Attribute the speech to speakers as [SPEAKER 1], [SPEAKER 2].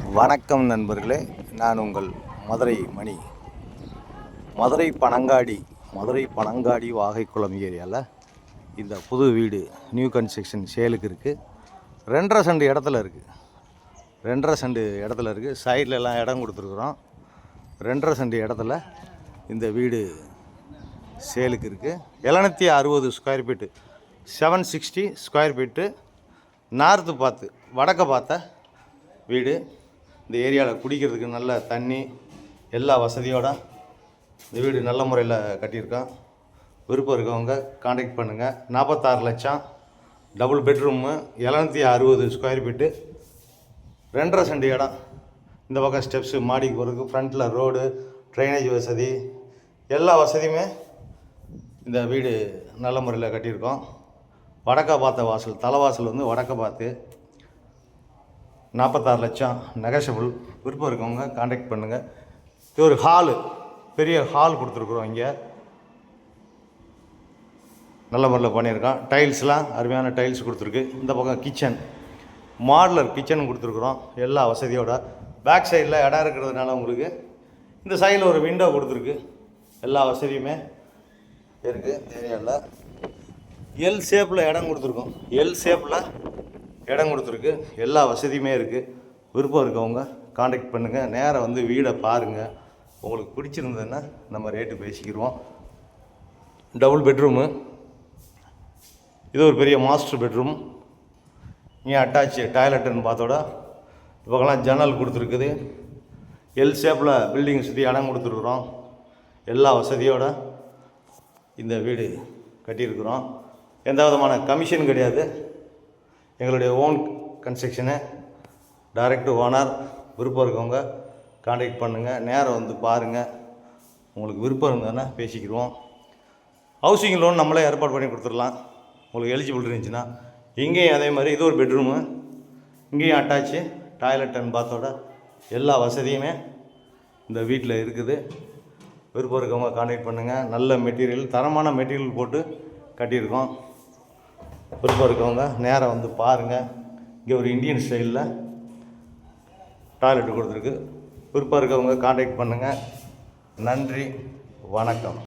[SPEAKER 1] வணக்கம் நண்பர்களே, நான் உங்கள் மதுரை மணி. மதுரை பனங்காடி வாகைக்குளம் ஏரியாவில் இந்த புது வீடு நியூ கன்ஸ்ட்ரக்ஷன் சேலுக்கு இருக்குது. 2.5 சென்ட் இடத்துல இருக்குது. 2.5 சென்ட் இடத்துல இருக்குது. சைடில் எல்லாம் இடம் கொடுத்துருக்குறோம். 2.5 சென்ட் இடத்துல இந்த வீடு சேலுக்கு இருக்குது. 760 square feet, 760 square feet, north பார்த்து வடக்க பார்த்த வீடு. இந்த ஏரியாவில் குடிக்கிறதுக்கு நல்ல தண்ணி எல்லா வசதியோட இந்த வீடு நல்ல முறையில் கட்டியிருக்கோம். விருப்பம் இருக்கவங்க காண்டாக்ட் பண்ணுங்கள். 46 லட்சம், double bedroom, 760 square feet, 2.5 cent இடம். இந்த பக்கம் ஸ்டெப்ஸு, மாடிக்கு போகிறதுக்கு, ஃப்ரண்ட்டில் ரோடு, ட்ரைனேஜ் வசதி, எல்லா வசதியுமே இந்த வீடு நல்ல முறையில் கட்டியிருக்கோம். வடக்க பார்த்த வாசல், தலைவாசல் வந்து வடக்க பார்த்து. 46 லட்சம், நெகஷபிள். விருப்பம் இருக்கவங்க காண்டாக்ட் பண்ணுங்கள். இது ஒரு ஹாலு, பெரிய ஹால் கொடுத்துருக்குறோம். இங்கே நல்ல முறையில் பண்ணியிருக்கோம். டைல்ஸ்லாம் அருமையான டைல்ஸ் கொடுத்துருக்கு. இந்த பக்கம் கிச்சன், மாடுலர் கிச்சன் கொடுத்துருக்குறோம் எல்லா வசதியோட. பேக் சைடில் இடம் இருக்கிறதுனால உங்களுக்கு இந்த சைடில் ஒரு விண்டோ கொடுத்துருக்கு. எல்லா வசதியுமே இருக்குது. ஏரியாவில் எல் ஷேப்பில் இடம் கொடுத்துருக்கோம். எல் ஷேப்பில் இடம் கொடுத்துருக்கு. எல்லா வசதியுமே இருக்குது. விருப்பம் இருக்கவங்க காண்டாக்ட் பண்ணுங்கள். நேராக வந்து வீடை பாருங்கள். உங்களுக்கு பிடிச்சிருந்ததுன்னா நம்ம ரேட்டு பேசிக்கிடுவோம். டபுள் பெட்ரூமு, இது ஒரு பெரிய மாஸ்டர் பெட்ரூம். இங்கே அட்டாச்சு டாய்லெட்டுன்னு பார்த்தோட இப்போக்கெல்லாம் ஜன்னல் கொடுத்துருக்குது. எல் ஷேப்பில் பில்டிங் சுற்றி இடம் கொடுத்துருக்குறோம். எல்லா வசதியோட இந்த வீடு கட்டியிருக்கிறோம். எந்த விதமான கமிஷன் கிடையாது. எங்களுடைய ஓன் கன்ஸ்ட்ரக்ஷனு, டைரக்ட் ஓனர். விருப்பம் இருக்கவங்க காண்டாக்ட் பண்ணுங்கள். நேரம் வந்து பாருங்கள். உங்களுக்கு விருப்பம் இருந்ததுன்னா பேசிக்கிடுவோம். ஹவுசிங் லோன் நம்மளே ஏற்பாடு பண்ணி கொடுத்துடலாம் உங்களுக்கு எலிஜிபிள் இருந்துச்சுன்னா. இங்கேயும் அதே மாதிரி இது ஒரு பெட்ரூமு. இங்கேயும் அட்டாச்சு டாய்லெட் அண்ட் பாத்தோட எல்லா வசதியுமே இந்த வீட்டில் இருக்குது. விருப்பம் இருக்கவங்க காண்டாக்ட் பண்ணுங்கள். நல்ல மெட்டீரியல், தரமான மெட்டீரியல் போட்டு கட்டியிருக்கோம். விருப்பம் இருக்கவங்க நேராக வந்து பாருங்கள். இங்கே ஒரு இந்தியன் ஸ்டைலில் டாய்லெட்டு கொடுத்துருக்கு. விருப்பம் இருக்கவங்க காண்டாக்ட் பண்ணுங்கள். நன்றி, வணக்கம்.